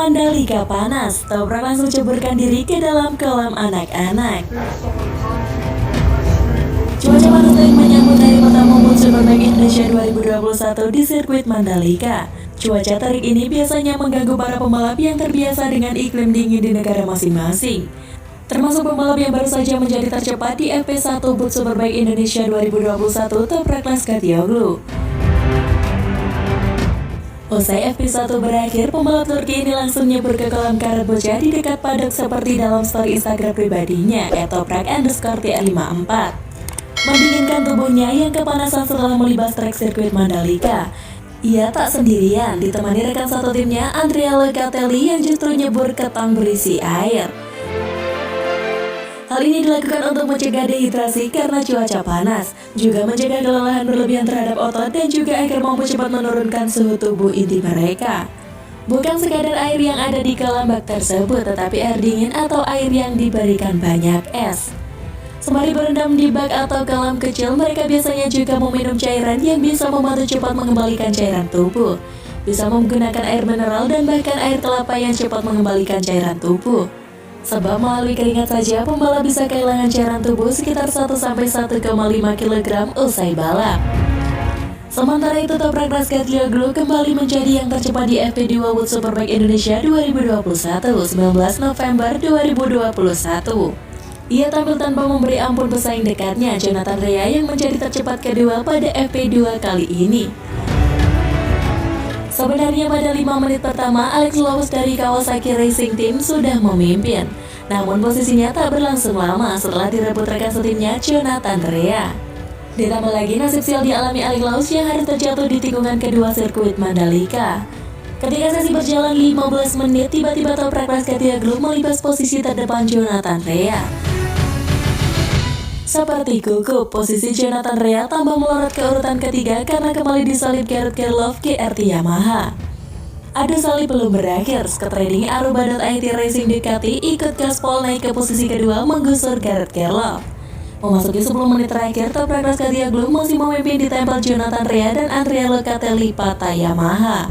Mandalika panas, Toprak langsung ceburkan diri ke dalam kolam anak-anak. Cuaca panas terik menyambut hari pertama World Superbike Indonesia 2021 di sirkuit Mandalika. Cuaca terik ini biasanya mengganggu para pembalap yang terbiasa dengan iklim dingin di negara masing-masing. Termasuk pembalap yang baru saja menjadi tercepat di FP1 World Superbike Indonesia 2021, Toprak Razgatlioglu. Usai FP1 berakhir, pembalap Turki ini langsung nyebur ke kolam karet bocah di dekat paddock seperti dalam story Instagram pribadinya @toprak_TR54. Mendinginkan tubuhnya yang kepanasan setelah melibas trek sirkuit Mandalika. Ia tak sendirian, ditemani rekan satu timnya Andrea Locatelli yang justru nyebur ke tong berisi air. Hal ini dilakukan untuk mencegah dehidrasi karena cuaca panas, juga mencegah kelelahan berlebihan terhadap otot dan juga agar mampu cepat menurunkan suhu tubuh inti mereka. Bukan sekadar air yang ada di kolam bak tersebut, tetapi air dingin atau air yang diberikan banyak es. Sembari berendam di bak atau kolam kecil, mereka biasanya juga meminum cairan yang bisa membantu cepat mengembalikan cairan tubuh. Bisa menggunakan air mineral dan bahkan air kelapa yang cepat mengembalikan cairan tubuh. Sebab melalui keringat saja, pembalap bisa kehilangan cairan tubuh sekitar 1-1,5 kg usai balap. Sementara itu, Toprak Razgatlioglu kembali menjadi yang tercepat di FP2 World Superbike Indonesia 2021, 19 November 2021. Ia tampil tanpa memberi ampun pesaing dekatnya, Jonathan Rea, yang menjadi tercepat kedua pada FP2 kali ini. Sebenarnya pada 5 menit pertama, Alex Lopez dari Kawasaki Racing Team sudah memimpin. Namun posisinya tak berlangsung lama setelah direbut rekan setimnya Jonathan Rea. Ditambah lagi nasib sial dialami Alex Lopez yang harus terjatuh di tikungan kedua sirkuit Mandalika. Ketika sesi berjalan 15 menit, tiba-tiba Toprak Razgatlioglu melibas posisi terdepan Jonathan Rea. Seperti gugup, posisi Jonathan Rea tambah melorot ke urutan ketiga karena kembali disalip Gerrit Gerloff GRT Yamaha. Adu salib belum berakhir, Sketrading Aruba.it Racing Ducati ikut gaspol naik ke posisi kedua menggusur Gerrit Gerloff. Memasuki 10 menit terakhir, Toprak Razgatlioglu masih memimpin ditempel Jonathan Rea dan Andrea Locatelli Pata Yamaha.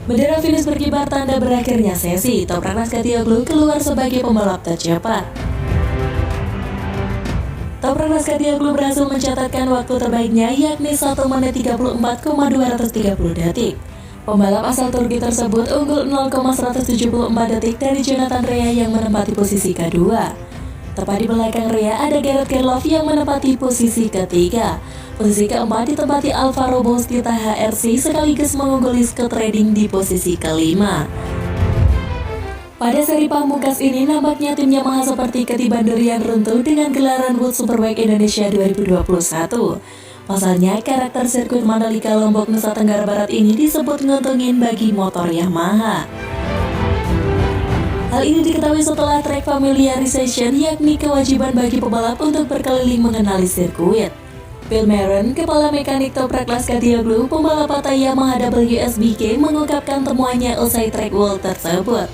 Bendera finish berkibar tanda berakhirnya sesi, Toprak Razgatlioglu keluar sebagai pembalap tercepat. Toprak Razgatlioglu berhasil mencatatkan waktu terbaiknya yakni 1 menit 34,230 detik. Pembalap asal Turki tersebut unggul 0,174 detik dari Jonathan Rea yang menempati posisi kedua. Tepat di belakang Rea ada Gerrit Gerloff yang menempati posisi ketiga. Posisi keempat ditempati Alvaro Bautista HRC sekaligus mengungguli Sketrading di posisi kelima. Pada seri pamungkas ini nampaknya tim Yamaha seperti ketiban durian runtuh dengan gelaran World Superbike Indonesia 2021. Pasalnya karakter sirkuit Mandalika Lombok Nusa Tenggara Barat ini disebut nguntungin bagi motor Yamaha. Hal ini diketahui setelah track familiarization, yakni kewajiban bagi pebalap untuk berkeliling mengenali sirkuit. Phil Maron, kepala mekanik Toprak Razgatlioglu, pembalap Pata Yamaha WSBK, mengungkapkan temuannya usai track wall tersebut.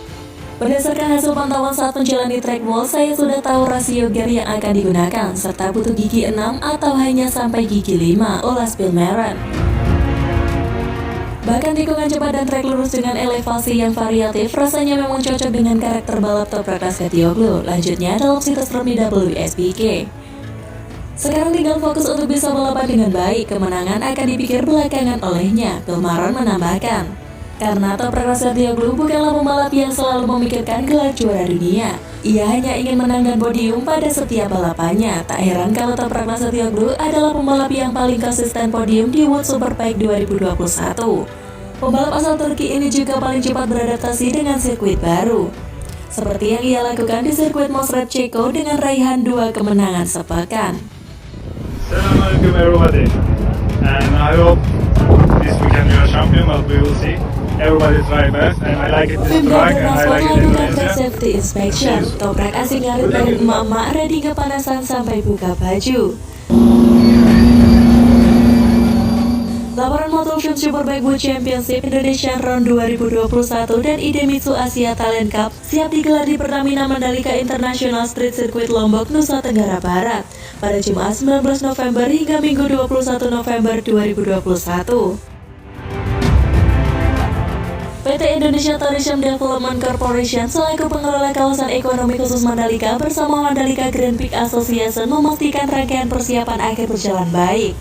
Berdasarkan hasil pantauan saat menjalani track wall, saya sudah tahu rasio gear yang akan digunakan, serta butuh gigi 6 atau hanya sampai gigi 5, ulas Phil Maron. Bahkan tikungan cepat dan trek lurus dengan elevasi yang variatif rasanya memang cocok dengan karakter balap Toprak Razgatlioglu. Lanjutnya dalam situs resmi WSBK. Sekarang tinggal fokus untuk bisa balapan dengan baik, kemenangan akan dipikir belakangan olehnya, Phil Maron menambahkan. Karena Toprak Razgatlioglu bukanlah pembalap yang selalu memikirkan gelar juara dunia. Ia hanya ingin menang dan podium pada setiap balapannya. Tak heran kalau Toprak Razgatlioglu adalah pembalap yang paling konsisten podium di World Superbike 2021. Pembalap asal Turki ini juga paling cepat beradaptasi dengan sirkuit baru. Seperti yang ia lakukan di sirkuit Mosrad Ceko dengan raihan 2 kemenangan sepekan. Assalamualaikum everybody. And I hope this weekend we are champion, but we will see. Everybody try best, and I like it this track, and I like it in Indonesia. Safety inspection. Toprak asing ngarit dari emak-emak ready kepanasan sampai buka baju. Laporan Motovlog Superbike World Championship Indonesia Round 2021 dan Idemitsu Asia Talent Cup siap digelar di Pertamina Mandalika International Street Circuit Lombok, Nusa Tenggara Barat pada Jumat 19 November hingga Minggu 21 November 2021. PT Indonesia Tourism Development Corporation selaku pengelola kawasan ekonomi khusus Mandalika bersama Mandalika Grand Peak Association memastikan rangkaian persiapan akhir berjalan baik.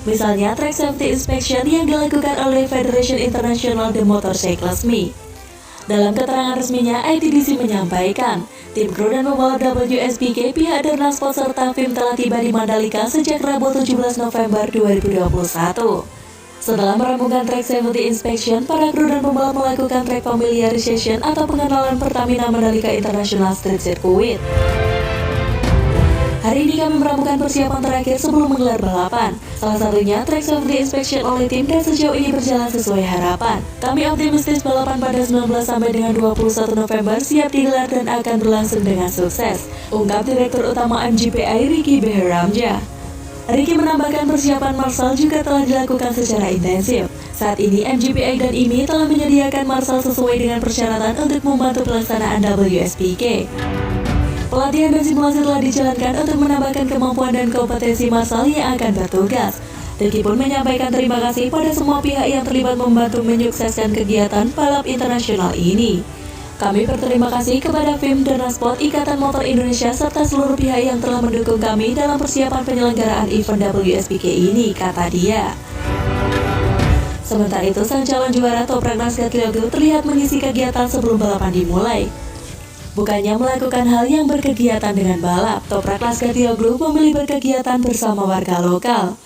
Misalnya track safety inspection yang dilakukan oleh Federation International de Motorcyclisme. Dalam keterangan resminya, ITDC menyampaikan, tim kru dan pembalap WSBK, pihak Dernasport serta FIM telah tiba di Mandalika sejak Rabu 17 November 2021. Setelah merampungkan track safety inspection, para kru dan pembalap melakukan track familiarization atau pengenalan Pertamina Mandalika International Street Circuit. Hari ini kami merampungkan persiapan terakhir sebelum menggelar balapan. Salah satunya track safety inspection oleh tim dan sejauh ini berjalan sesuai harapan. Kami optimistis balapan pada 19 sampai dengan 21 November siap digelar dan akan berlangsung dengan sukses, ungkap Direktur Utama MGPI Ricky Beheramja. Ricky menambahkan persiapan Marshall juga telah dilakukan secara intensif. Saat ini MGPI dan IMI telah menyediakan Marshall sesuai dengan persyaratan untuk membantu pelaksanaan WSBK. Pelatihan dan simulasi telah dijalankan untuk menambahkan kemampuan dan kompetensi Marshall yang akan bertugas. Ricky pun menyampaikan terima kasih pada semua pihak yang terlibat membantu menyukseskan kegiatan balap internasional ini. Kami berterima kasih kepada FIM Dernasport, Ikatan Motor Indonesia, serta seluruh pihak yang telah mendukung kami dalam persiapan penyelenggaraan event WSBK ini, kata dia. Sementara itu, sang calon juara Toprak Nasgatioglu terlihat mengisi kegiatan sebelum balapan dimulai. Bukannya melakukan hal yang berkegiatan dengan balap, Toprak Nasgatioglu memilih berkegiatan bersama warga lokal.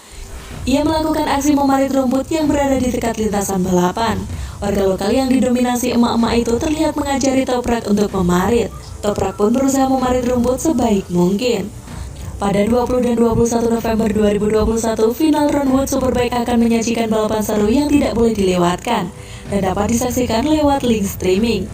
Ia melakukan aksi memarit rumput yang berada di dekat lintasan balapan. Warga lokal yang didominasi emak-emak itu terlihat mengajari Toprak untuk memarit. Toprak pun berusaha memarit rumput sebaik mungkin. Pada 20 dan 21 November 2021, final Runwood Superbike akan menyajikan balapan seru yang tidak boleh dilewatkan dan dapat disaksikan lewat link streaming.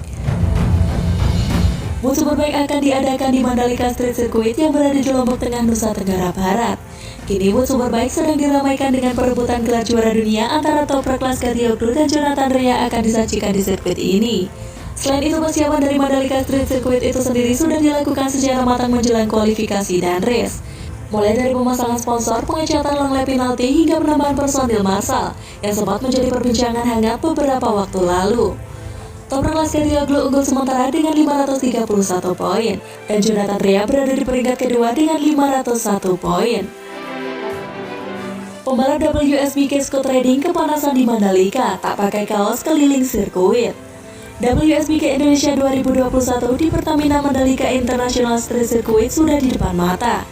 Wood Superbike akan diadakan di Mandalika Street Circuit yang berada di Lombok Tengah, Nusa Tenggara Barat. Kini Wood Superbike sedang diramaikan dengan perebutan gelar juara dunia antara Toprak Nasgatioglu dan Jonathan Rea akan disajikan di sirkuit ini. Selain itu, persiapan dari Mandalika Street Circuit itu sendiri sudah dilakukan secara matang menjelang kualifikasi dan race. Mulai dari pemasangan sponsor, pengecatan long lap penalti, hingga penambahan personil Marshall yang sempat menjadi perbincangan hangat beberapa waktu lalu. Toprak Nasgatioglu unggul sementara dengan 531 poin dan Jonathan Rea berada di peringkat kedua dengan 501 poin. Pembalap WSBK Scott Redding kepanasan di Mandalika, tak pakai kaos keliling sirkuit. WSBK Indonesia 2021 di Pertamina Mandalika International Street Circuit sudah di depan mata.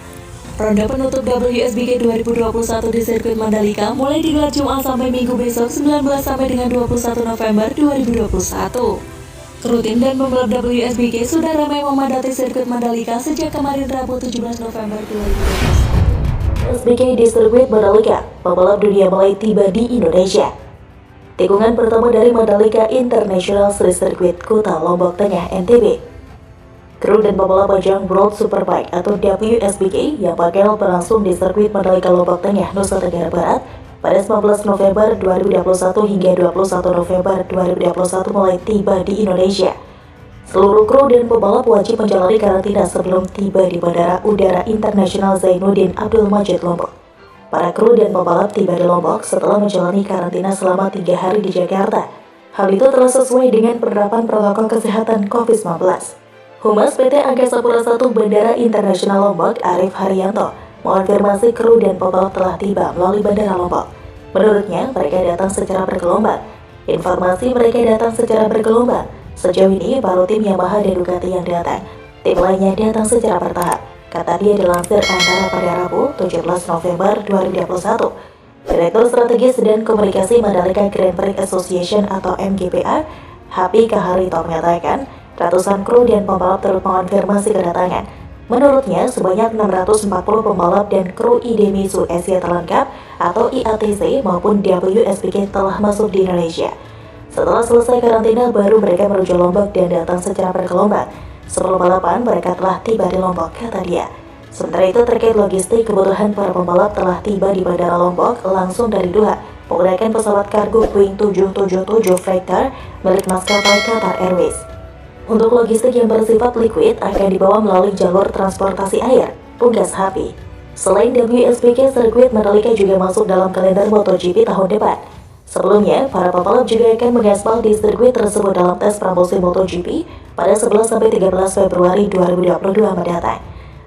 Ronde penutup WSBK 2021 di sirkuit Mandalika mulai digelar Jumat sampai Minggu besok 19 sampai dengan 21 November 2021. Kru tim dan pembalap WSBK sudah ramai memadati sirkuit Mandalika sejak kemarin Rabu 17 November 2021. WSBK di sirkuit Mandalika, pembalap dunia mulai tiba di Indonesia. Tikungan pertama dari Mandalika International Street Circuit, Kota Lombok Tengah, NTB. Kru dan pembalap ajang World Superbike atau WSBK yang bakal berlangsung di sirkuit Mandalika Lombok Tengah, Nusa Tenggara Barat pada 19 November 2021 hingga 21 November 2021 mulai tiba di Indonesia. Seluruh kru dan pembalap wajib menjalani karantina sebelum tiba di Bandara Udara Internasional Zainuddin Abdul Majid Lombok. Para kru dan pembalap tiba di Lombok setelah menjalani karantina selama 3 hari di Jakarta. Hal itu telah sesuai dengan penerapan protokol kesehatan COVID-19. Humas PT Angkasa Pura I Bandara Internasional Lombok, Arif Haryanto, mengonfirmasi kru dan pembalap telah tiba melalui Bandara Lombok. Menurutnya, mereka datang secara bergelombang. Informasi mereka datang secara bergelombang. Sejauh ini, baru tim Yamaha dan Ducati yang datang. Tim lainnya datang secara bertahap, kata dia dilansir antara pada Rabu 17 November 2021. Direktur Strategis dan Komunikasi Mandalika Grand Prix Association atau MGPA, Happy Kaharito mengatakan, ratusan kru dan pembalap turut mengonfirmasi kedatangan. Menurutnya, sebanyak 640 pembalap dan kru Idemitsu Asia terlengkap atau IATC maupun WSBK telah masuk di Indonesia. Setelah selesai karantina, baru mereka menuju Lombok dan datang secara bergelombang. Sebelum balapan, mereka telah tiba di Lombok, kata dia. Sementara itu, terkait logistik, kebutuhan para pembalap telah tiba di Bandara Lombok langsung dari Doha menggunakan pesawat kargo Boeing 777 Freighter milik maskapai Qatar Airways. Untuk logistik yang bersifat liquid akan dibawa melalui jalur transportasi air, pungkas Happy. Selain WSBK, sirkuit Mandalika juga masuk dalam kalender MotoGP tahun depan. Sebelumnya, para pembalap juga akan mengaspal di sirkuit tersebut dalam tes pramusim MotoGP pada 11-13 Februari 2022 mendatang.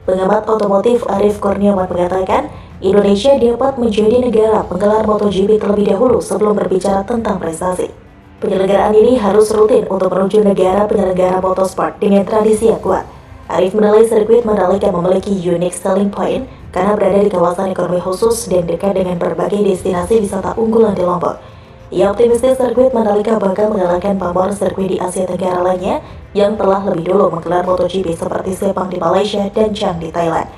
Pengamat otomotif Arief Kurniawan mengatakan, Indonesia dapat menjadi negara penggelar MotoGP terlebih dahulu sebelum berbicara tentang prestasi. Penyelenggaraan ini harus rutin untuk menuju negara penyelenggara motorsport dengan tradisi yang kuat. Arief menilai sirkuit Mandalika memiliki unique selling point karena berada di kawasan ekonomi khusus dan dekat dengan berbagai destinasi wisata unggulan di Lombok. Ia optimistis sirkuit Mandalika bakal mengalahkan pamor sirkuit di Asia Tenggara lainnya yang telah lebih dulu menggelar MotoGP seperti Sepang di Malaysia dan Chang di Thailand.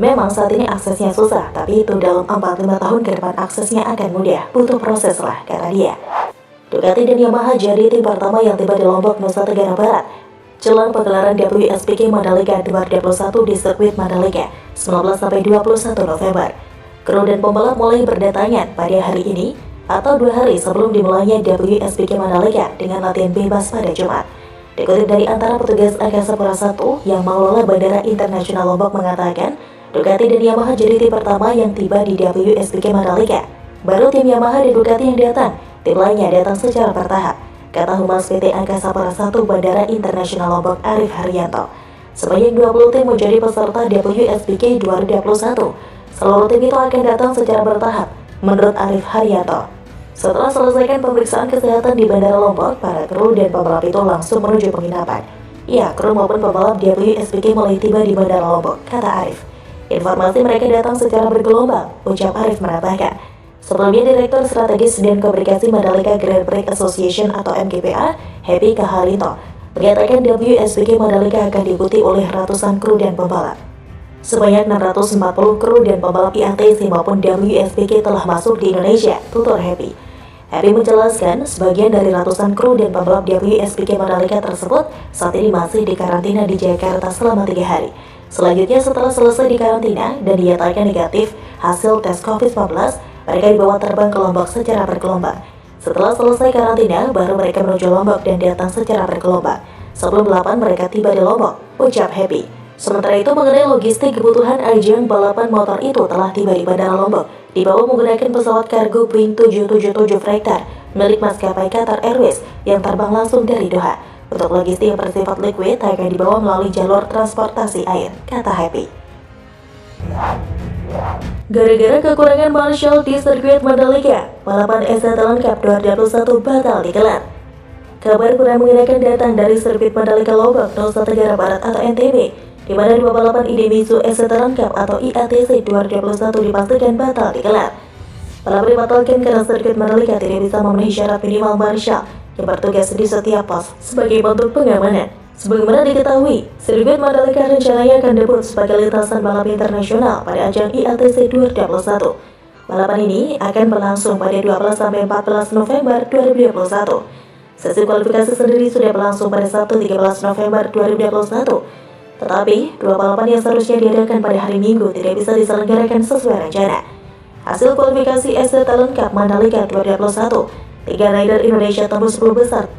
Memang saat ini aksesnya susah, tapi itu dalam 4-5 tahun ke depan aksesnya akan mudah, butuh proses lah, kata dia. Ducati dan Yamaha jadi tim pertama yang tiba di Lombok, Nusa Tenggara Barat jelang pegelaran WSBK Mandalika 2021 di sirkuit Mandalika 19-21 November. Kru dan pembalap mulai berdatangan pada hari ini atau 2 hari sebelum dimulainya WSBK Mandalika dengan latihan bebas pada Jumat. Dikutip dari antara petugas Angkasa Pura I yang mengelola Bandara Internasional Lombok mengatakan, Ducati dan Yamaha jadi tim pertama yang tiba di WSBK Mandalika. Baru tim Yamaha dan Ducati yang datang, tim lainnya datang secara bertahap, kata Humas PT Angkasa Pura I Bandara Internasional Lombok Arief Haryanto. Sebanyak 20 tim menjadi peserta WSBK 2021. Seluruh tim itu akan datang secara bertahap, menurut Arief Haryanto. Setelah selesaikan pemeriksaan kesehatan di Bandara Lombok, para kru dan pembalap itu langsung menuju penginapan. Ya, kru maupun pembalap WSBK mulai tiba di Bandara Lombok, kata Arief. Informasi mereka datang secara bergelombang, ucap Arief menambahkan. Sebelumnya, Direktur Strategis dan Komunikasi Mandalika Grand Prix Association atau MGPA, Happy Kaharinto, mengatakan WSBK Mandalika akan diikuti oleh ratusan kru dan pembalap. Sebanyak 640 kru dan pembalap IATC maupun WSBK telah masuk di Indonesia, tutur Happy. Happy menjelaskan, sebagian dari ratusan kru dan pembalap WSBK Mandalika tersebut saat ini masih di karantina di Jakarta selama 3 hari. Selanjutnya, setelah selesai di karantina dan dinyatakan negatif hasil tes COVID-19, mereka dibawa terbang ke Lombok secara bergelombang. Setelah selesai karantina, baru mereka menuju Lombok dan datang secara bergelombang. Sebelum 8 mereka tiba di Lombok, ucap Happy. Sementara itu, mengenai logistik kebutuhan ajang balapan motor itu telah tiba di Bandara Lombok, dibawa menggunakan pesawat kargo Boeing 777 Freighter milik maskapai Qatar Airways yang terbang langsung dari Doha. Untuk logistik yang bersifat liquid akan dibawa melalui jalur transportasi air, kata Happy. Gara-gara kekurangan marshal di sirkuit Mandalika, balapan Estelan Cup 2021 batal digelar. Kabar kurang mengenakan datang dari sirkuit Mandalika Lombok, Nusa Tenggara Barat atau NTB, di mana 2 balapan Idemitsu Estelan Cup atau IATC 2021 dipastikan batal digelar. Balapan dibatalkan karena sirkuit Mandalika tidak bisa memenuhi syarat minimal marshal yang bertugas di setiap pos sebagai bentuk pengamanan. Sebagaimana diketahui, sirkuit Mandalika rencananya akan debut sebagai lintasan balap internasional pada ajang IATC 2021. Balapan ini akan berlangsung pada 12-14 November 2021. Sesi kualifikasi sendiri sudah berlangsung pada Sabtu 13 November 2021. Tetapi, 2 balapan yang seharusnya diadakan pada hari Minggu tidak bisa diselenggarakan sesuai rencana. Hasil kualifikasi Estelan Cup Mandalika 2021, 3 rider Indonesia tembus 10 besar.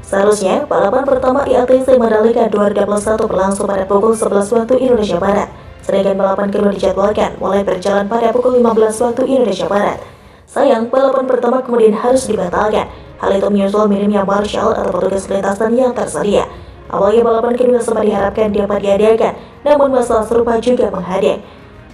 Seharusnya, balapan pertama IATC Mandalika 2021 berlangsung pada pukul 11 waktu Indonesia Barat, sedangkan balapan kedua dijadwalkan mulai berjalan pada pukul 15 waktu Indonesia Barat. Sayang, balapan pertama kemudian harus dibatalkan. Hal itu menyusul minimnya marshal atau petugas lintasan yang tersedia. Awalnya balapan kedua sempat diharapkan dapat diadakan, namun masalah serupa juga menghadang.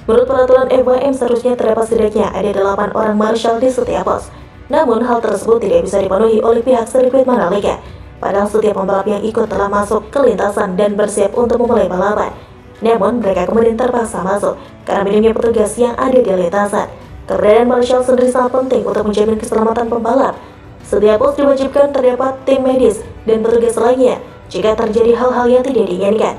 Menurut peraturan FIM seharusnya terdapat setidaknya ada 8 orang marshal di setiap pos. Namun hal tersebut tidak bisa dipenuhi oleh pihak sirkuit Mandalika. Padahal setiap pembalap yang ikut telah masuk ke lintasan dan bersiap untuk memulai balapan. Namun mereka kemudian terpaksa masuk karena minimnya petugas yang ada di lintasan. Keberadaan marshal sendiri sangat penting untuk menjamin keselamatan pembalap. Setiap pos diwajibkan terdapat tim medis dan petugas lainnya jika terjadi hal-hal yang tidak diinginkan.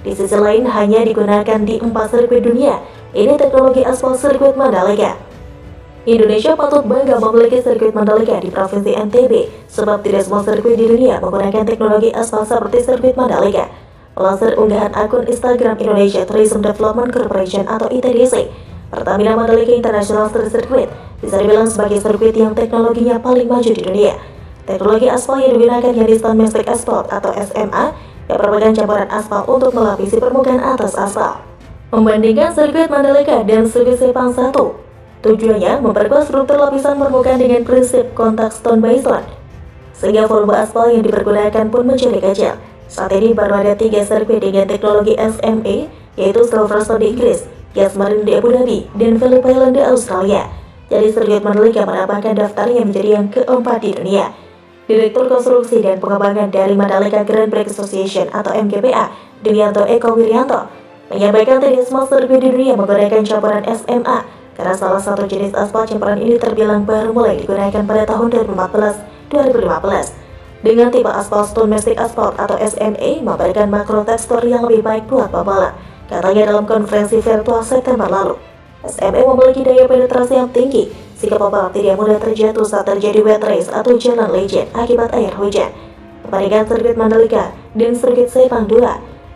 Di sisi lain, hanya digunakan di 4 sirkuit dunia. Ini teknologi aspal sirkuit Mandalika. Indonesia patut bangga memiliki sirkuit Mandalika di Provinsi NTB, sebab tidak semua sirkuit di dunia menggunakan teknologi aspal seperti sirkuit Mandalika. Melansir unggahan akun Instagram Indonesia Tourism Development Corporation atau ITDC, Pertamina Mandalika International Street Circuit bisa dibilang sebagai sirkuit yang teknologinya paling maju di dunia. Teknologi aspal yang digunakan yaitu Domestic Asphalt atau SMA, yang merupakan campuran aspal untuk melapisi permukaan atas aspal. Membandingkan sirkuit Mandalika dan sirkuit Sepang 1, Tujuannya memperkuat struktur lapisan permukaan dengan prinsip kontak stone by stone, sehingga volume aspal yang dipergunakan pun menjadi kecil. Saat ini baru ada 3 sirkuit dengan teknologi SMA, yaitu Silverstone di Inggris, Yas Marine di Abu Dhabi, dan Phillip Island di Australia. Jadi sirkuit Mandalika menambahkan daftarnya menjadi yang keempat di dunia. Direktur Konstruksi dan Pengembangan dari Mandalika Grand Prix Association atau MGPA, Dewianto Eko Wiryanto, menyampaikan tidak semua sirkuit di dunia menggunakan campuran SMA, karena salah satu jenis aspal campuran ini terbilang baru mulai digunakan pada tahun 2014-2015. Dengan tipe aspal Stone Mastic Asphalt atau SMA memberikan makro tekstur yang lebih baik buat pembalap, katanya dalam konferensi virtual September lalu. SMA memiliki daya penetrasi yang tinggi, sehingga pembalap tidak mudah terjatuh saat terjadi wet race atau jalan licin akibat air hujan, membandingkan sirkuit Mandalika dan sirkuit Sepang 2.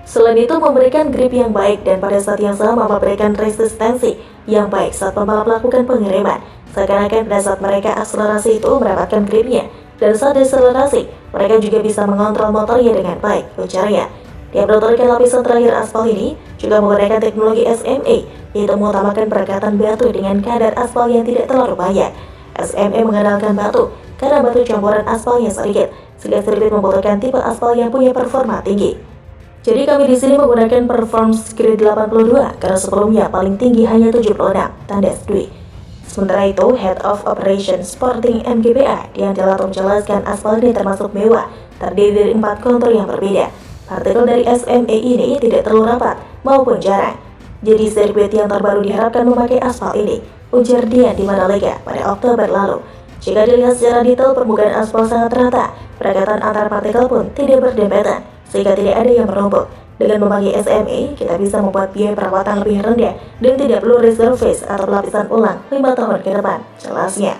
Selain itu memberikan grip yang baik dan pada saat yang sama memberikan resistensi yang baik saat pembalap melakukan pengiriman, seakan-akan pada saat mereka akselerasi itu mendapatkan gripnya, dan saat deselerasi mereka juga bisa mengontrol motornya dengan baik, ujarnya. Dia menuturkan lapisan terakhir aspal ini juga menggunakan teknologi SMA, yaitu mengutamakan perekatan batu dengan kadar aspal yang tidak terlalu banyak. SMA mengandalkan batu karena batu campuran aspalnya sedikit, sehingga sirkuit membutuhkan tipe aspal yang punya performa tinggi. Jadi kami di sini menggunakan performance grade 82 karena sebelumnya paling tinggi hanya 76, tandas Dwi. Sementara itu, Head of Operation Sporting MGPA yang telah menjelaskan aspal ini termasuk mewah, terdiri dari 4 kontur yang berbeda. Partikel dari SMA ini tidak terlalu rapat maupun jarang. Jadi sirkuit yang terbaru diharapkan memakai aspal ini, ujar dia di Mandalika pada Oktober lalu. Jika dilihat secara detail, permukaan aspal sangat rata, perekatan antar partikel pun tidak berdempetan, sehingga tidak ada yang menumpuk. Dengan memakai SMA, kita bisa membuat biaya perawatan lebih rendah dan tidak perlu resurface atau lapisan ulang 5 tahun ke depan, jelasnya.